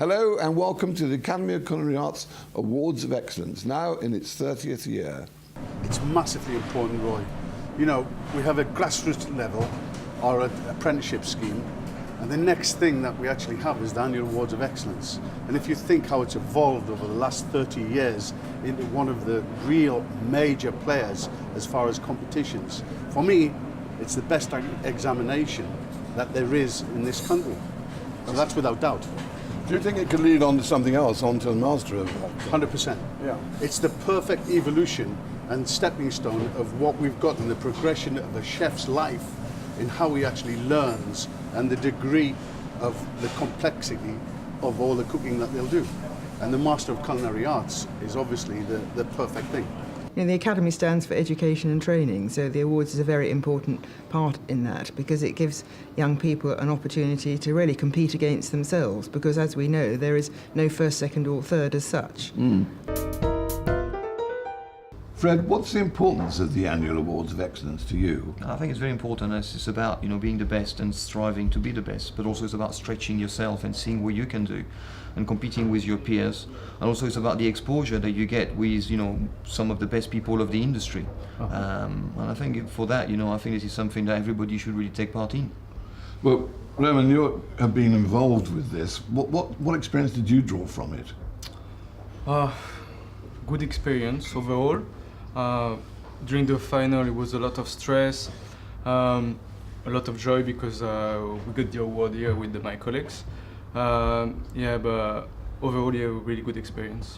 Hello and welcome to the Academy of Culinary Arts Awards of Excellence, now in its 30th year. It's massively important, Roy. You know, we have a grassroots level or an apprenticeship scheme, and the next thing that we actually have is the Annual Awards of Excellence. And if you think how it's evolved over the last 30 years into one of the real major players as far as competitions, for me, it's the best examination that there is in this country. So that's without doubt. Do you think it could lead on to something else, on to a master of? 100%. Yeah. It's the perfect evolution and stepping stone of what we've got in the progression of a chef's life in how he actually learns and the degree of the complexity of all the cooking that they'll do. And the Master of Culinary Arts is obviously the perfect thing. You know, the Academy stands for education and training, so the awards is a very important part in that because it gives young people an opportunity to really compete against themselves because, as we know, there is no first, second or third as such. Fred, what's the importance of the Annual Awards of Excellence to you? I think it's very important. It's about being the best and striving to be the best, but also it's about stretching yourself and seeing what you can do and competing with your peers. And also it's about the exposure that you get with some of the best people of the industry. And I think for that, I think this is something that everybody should really take part in. Well, Roman, you have been involved with this. What experience did you draw from it? Good experience overall. During the final, it was a lot of stress, a lot of joy because we got the award here with my colleagues. But overall, a really good experience.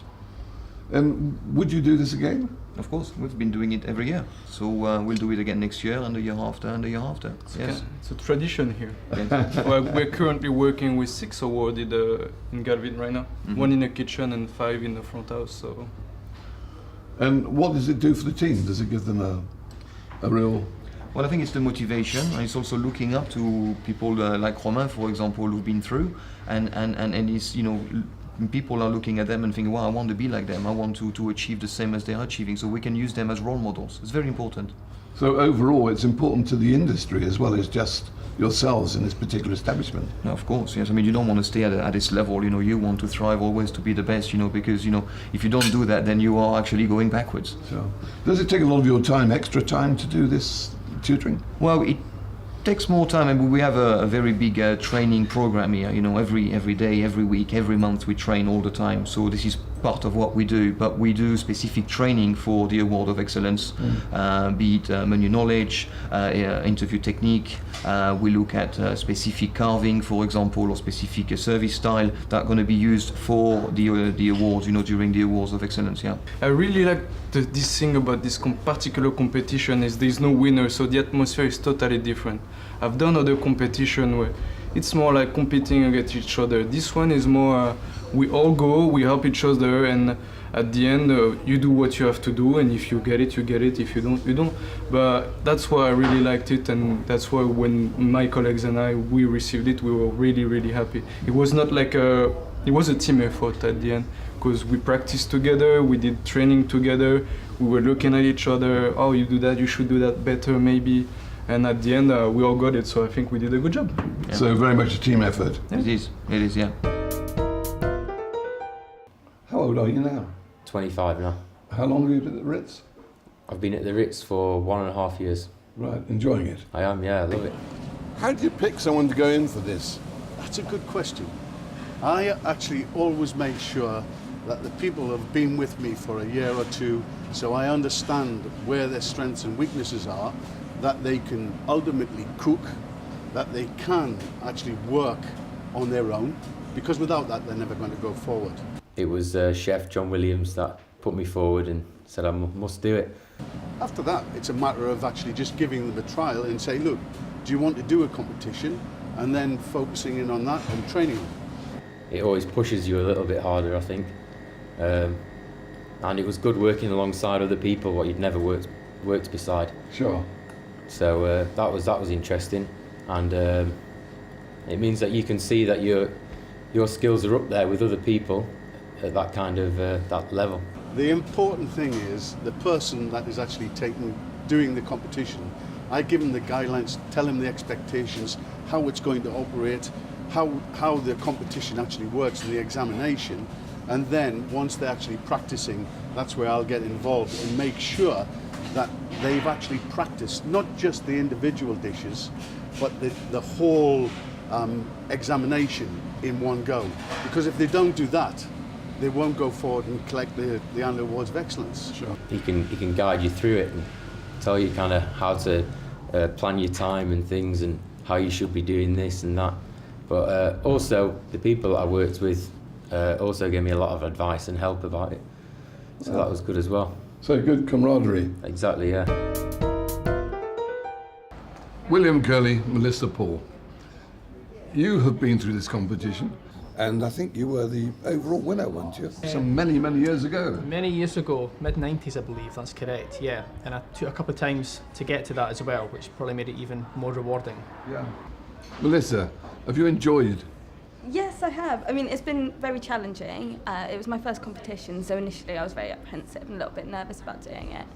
And would you do this again? Of course, we've been doing it every year. So we'll do it again next year and the year after and the year after. Yes. It's a tradition here. Yes. Well, we're currently working with 6 awards in Galvin right now. 1 in the kitchen and 5 in the front house. So. And what does it do for the team? Does it give them a real... Well, I think it's the motivation, and it's also looking up to people like Romain, for example, who've been through, and it's, people are looking at them and thinking, well, I want to be like them, I want to achieve the same as they are achieving, so we can use them as role models. It's very important. So overall, it's important to the industry as well as just yourselves in this particular establishment. No, of course, yes. I mean, you don't want to stay at this level, you want to thrive always to be the best, because, if you don't do that, then you are actually going backwards. So, does it take a lot of your time, extra time, to do this tutoring? Well, it takes more time, and we have a very big training program here. Every day, every week, every month we train all the time. So this is part of what we do. But we do specific training for the Award of Excellence, be it menu knowledge, interview technique. We look at specific carving, for example, or specific service style that are going to be used for the awards. During the Awards of Excellence. Yeah. I really like this thing about this particular competition is there's no winner, so the atmosphere is totally different. I've done other competition where it's more like competing against each other. This one is more, we all go, we help each other, and at the end, you do what you have to do, and if you get it, you get it, if you don't, you don't. But that's why I really liked it, and that's why when my colleagues and we received it, we were really, really happy. It was not like it was a team effort at the end, because we practiced together, we did training together, we were looking at each other, oh, you do that, you should do that better maybe. And at the end, we all got it, so I think we did a good job. Yeah. So very much a team effort. Yeah. It is, yeah. How old are you now? 25 now. How long have you been at the Ritz? I've been at the Ritz for 1.5 years. Right, enjoying it? I am, yeah, I love it. How do you pick someone to go in for this? That's a good question. I actually always make sure that the people have been with me for a year or two, so I understand where their strengths and weaknesses are, that they can ultimately cook, that they can actually work on their own, because without that, they're never going to go forward. It was Chef John Williams that put me forward and said I must do it. After that, it's a matter of actually just giving them a trial and say, look, do you want to do a competition? And then focusing in on that and training them. It always pushes you a little bit harder, I think. And it was good working alongside other people what you'd never worked beside. Sure. So that was interesting, and it means that you can see that your skills are up there with other people at that kind of that level. The important thing is the person that is actually doing the competition. I give them the guidelines, tell them the expectations, how it's going to operate, how the competition actually works and the examination. And then once they're actually practicing, that's where I'll get involved and make sure that they've actually practiced not just the individual dishes, but the whole examination in one go. Because if they don't do that, they won't go forward and collect the annual awards of excellence. Sure. He can guide you through it and tell you kind of how to plan your time and things and how you should be doing this and that. But also the people that I worked with also gave me a lot of advice and help about it. So that was good as well. So good camaraderie. Exactly, yeah. William, Curley, Melissa, Paul, you have been through this competition, and I think you were the overall winner, weren't you? Some many, many years ago. Many years ago, mid-90s I believe, that's correct, yeah. And I took a couple of times to get to that as well, which probably made it even more rewarding. Yeah. Melissa, have you enjoyed? Yes, I have. I mean, it's been very challenging. It was my first competition, so initially I was very apprehensive and a little bit nervous about doing it.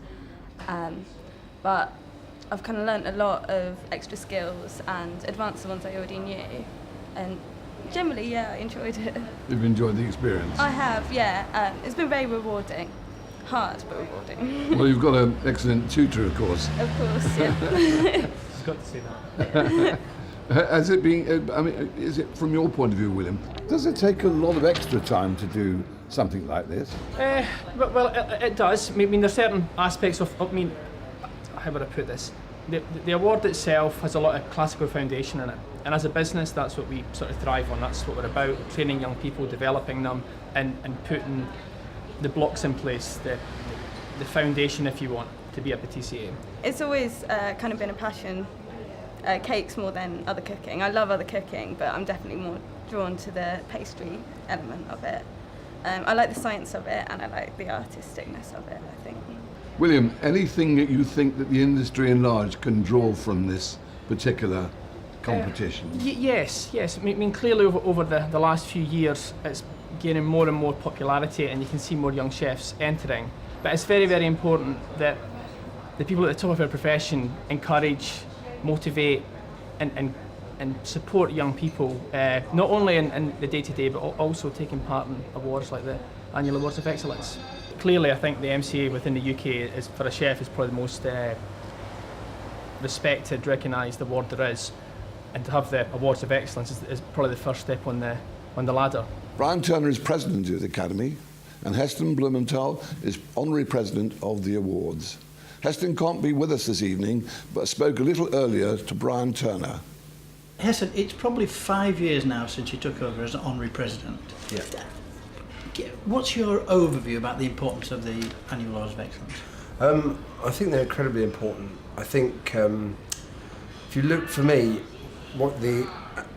But I've kind of learnt a lot of extra skills and advanced the ones I already knew. And generally, yeah, I enjoyed it. You've enjoyed the experience? I have, yeah. It's been very rewarding. Hard, but rewarding. Well, you've got an excellent tutor, of course. Of course, yeah. It's got to say that. Has it been, I mean, is it from your point of view, William, does it take a lot of extra time to do something like this? Well, it does. I mean, there's certain aspects of, I mean, how would I put this? The award itself has a lot of classical foundation in it. And as a business, that's what we sort of thrive on. That's what we're about, training young people, developing them, and putting the blocks in place, the foundation, if you want, to be a patissier. It's always kind of been a passion. Cakes more than other cooking. I love other cooking, but I'm definitely more drawn to the pastry element of it. I like the science of it, and I like the artisticness of it, I think. William, anything that you think that the industry in large can draw from this particular competition? Yes. I mean, clearly over the last few years, it's gaining more and more popularity, and you can see more young chefs entering. But it's very, very important that the people at the top of our profession encourage, motivate and support young people, not only in the day-to-day, but also taking part in awards like the Annual Awards of Excellence. Clearly, I think the MCA within the UK is, for a chef, is probably the most respected, recognised award there is, and to have the Awards of Excellence is probably the first step on the ladder. Brian Turner is president of the Academy, and Heston Blumenthal is honorary president of the awards. Heston can't be with us this evening, but spoke a little earlier to Brian Turner. Heston, it's probably 5 years now since you took over as honorary president. Yeah. What's your overview about the importance of the Annual Awards of Excellence? I think they're incredibly important. I think if you look, for me, what the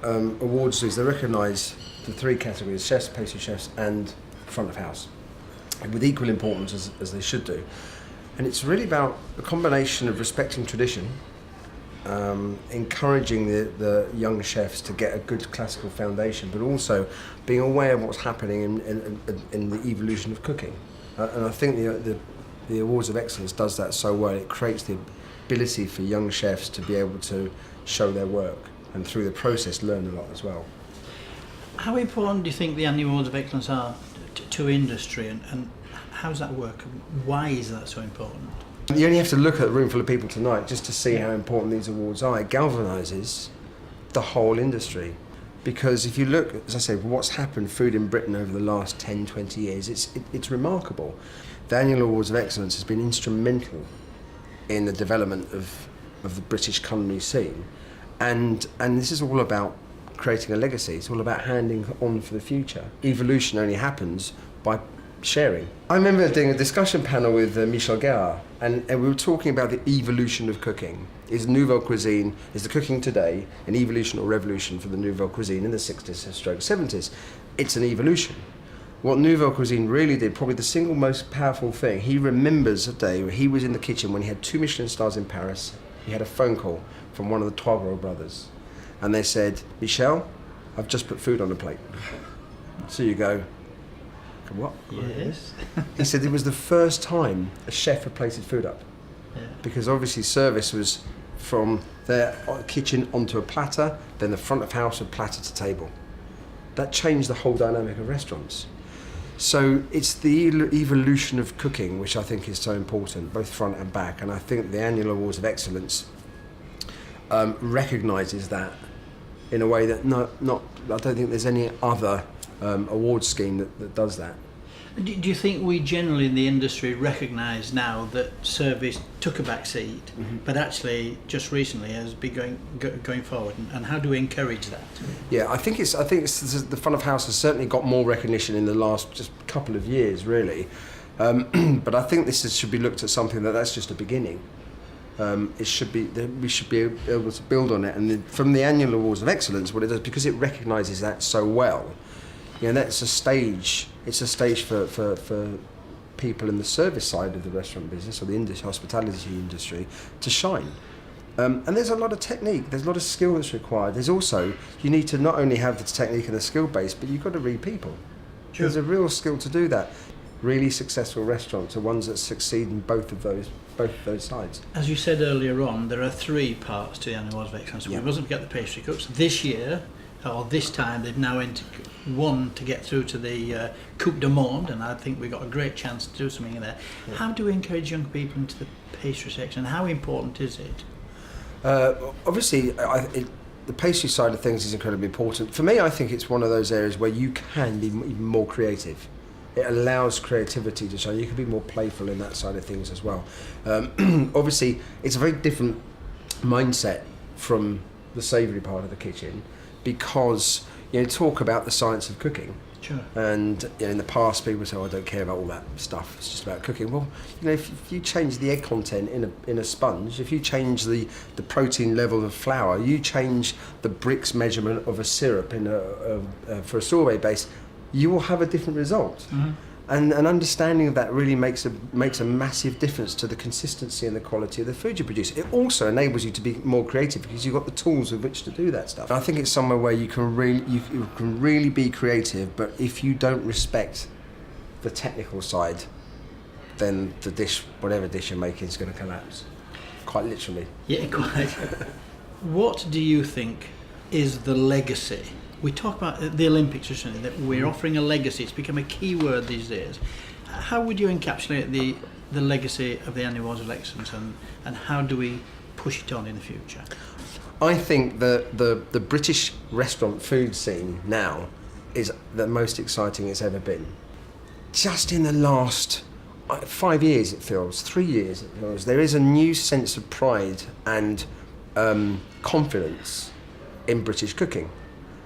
awards do is they recognise the three categories: chefs, pastry chefs, and front of house, with equal importance as they should do. And it's really about a combination of respecting tradition, encouraging the young chefs to get a good classical foundation, but also being aware of what's happening in the evolution of cooking. And I think the Awards of Excellence does that so well. It creates the ability for young chefs to be able to show their work, and through the process learn a lot as well. How important do you think the Annual Awards of Excellence are to industry, and how does that work? Why is that so important? You only have to look at a room full of people tonight just to see how important these awards are. It galvanises the whole industry. Because if you look, as I say, what's happened food in Britain over the last 10, 20 years, it's remarkable. The Annual Awards of Excellence has been instrumental in the development of the British culinary scene. And this is all about creating a legacy. It's all about handing on for the future. Evolution only happens by sharing. I remember doing a discussion panel with Michel Guérard, and we were talking about the evolution of cooking. Is nouvelle cuisine, is the cooking today an evolution or revolution for the nouvelle cuisine in the 60s/70s? It's an evolution. What nouvelle cuisine really did, probably the single most powerful thing, he remembers a day where he was in the kitchen when he had 2 Michelin stars in Paris. He had a phone call from one of the Trois brothers, and they said, "Michel, I've just put food on the plate." So you go, "What?" Yes. He said it was the first time a chef had plated food up. Yeah. Because obviously service was from their kitchen onto a platter, then the front of house and platter to table. That changed the whole dynamic of restaurants. So it's the evolution of cooking which I think is so important, both front and back, and I think the annual Awards of Excellence recognises that in a way that I don't think there's any other award scheme that does that. Do you think we generally in the industry recognise now that service took a back seat, but actually just recently has been going forward, and how do we encourage that? Yeah, I think it's the front of house has certainly got more recognition in the last just couple of years, really. But I think this should be looked at something that's just a beginning. We should be able to build on it, and from the annual Awards of Excellence, what it does, because it recognises that so well. You know, that's a stage. It's a stage for people in the service side of the restaurant business or the hospitality industry to shine. And there's a lot of technique. There's a lot of skill that's required. There's also, you need to not only have the technique and the skill base, but you've got to read people. Sure. There's a real skill to do that. Really successful restaurants are ones that succeed in both of those sides. As you said earlier on, there are 3 parts to the annual Awards of Excellence. Yeah. We mustn't forget the pastry cooks. This year, or this time, they've now entered one to get through to the Coupe du Monde, and I think we've got a great chance to do something in there. Yeah. How do we encourage young people into the pastry section, and how important is it? Obviously, the pastry side of things is incredibly important. For me, I think it's one of those areas where you can be even more creative. It allows creativity to shine. You can be more playful in that side of things as well. Obviously, it's a very different mindset from the savoury part of the kitchen, because talk about the science of cooking. Sure. And in the past, people say, "Oh, I don't care about all that stuff. It's just about cooking." Well, if you change the egg content in a sponge, if you change the protein level of flour, you change the bricks measurement of a syrup for a sorbet base, you will have a different result. Mm-hmm. And an understanding of that really makes a massive difference to the consistency and the quality of the food you produce. It also enables you to be more creative because you've got the tools with which to do that stuff. I think it's somewhere where you can really be creative, but if you don't respect the technical side, then the dish, whatever dish you're making, is going to collapse. Quite literally. Yeah, quite. What do you think is the legacy? We talk about the Olympics, isn't it? That we're offering a legacy. It's become a key word these days. How would you encapsulate the legacy of the Annual Awards of Excellence, and how do we push it on in the future? I think the British restaurant food scene now is the most exciting it's ever been. Just in the last 5 years, it feels, 3 years, it feels, there is a new sense of pride and confidence in British cooking,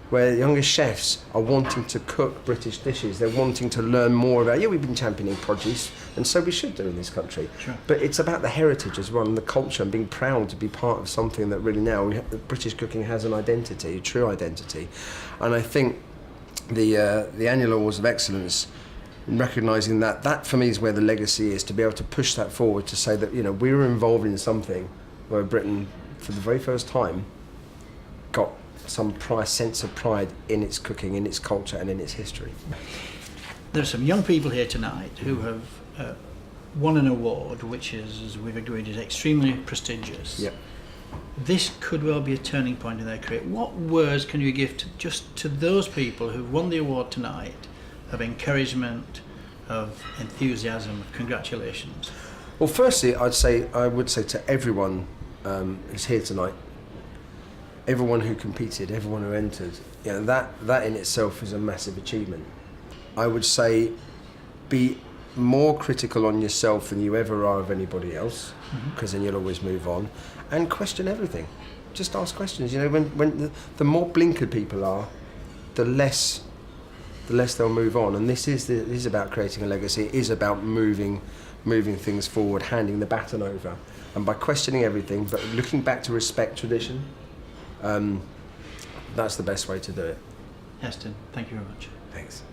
where younger chefs are wanting to cook British dishes. They're wanting to learn more about, we've been championing produce, and so we should do in this country. Sure. But it's about the heritage as well, and the culture, and being proud to be part of something that really now, British cooking has an identity, a true identity. And I think the Annual Awards of Excellence, recognising that for me is where the legacy is, to be able to push that forward, to say that, we were involved in something where Britain, for the very first time, got some sense of pride in its cooking, in its culture, and in its history. There are some young people here tonight who have won an award, which is, as we've agreed, is extremely prestigious. Yep. This could well be a turning point in their career. What words can you give to those people who've won the award tonight, of encouragement, of enthusiasm, of congratulations? Well, firstly, I would say to everyone who's here tonight, everyone who competed, everyone who entered, that in itself is a massive achievement. I would say be more critical on yourself than you ever are of anybody else, because then you'll always move on, and question everything. Just ask questions. When the more blinkered people are, the less they'll move on. And this is about creating a legacy. It is about moving things forward, handing the baton over, and by questioning everything, but looking back to respect tradition. That's the best way to do it. Heston, thank you very much. Thanks.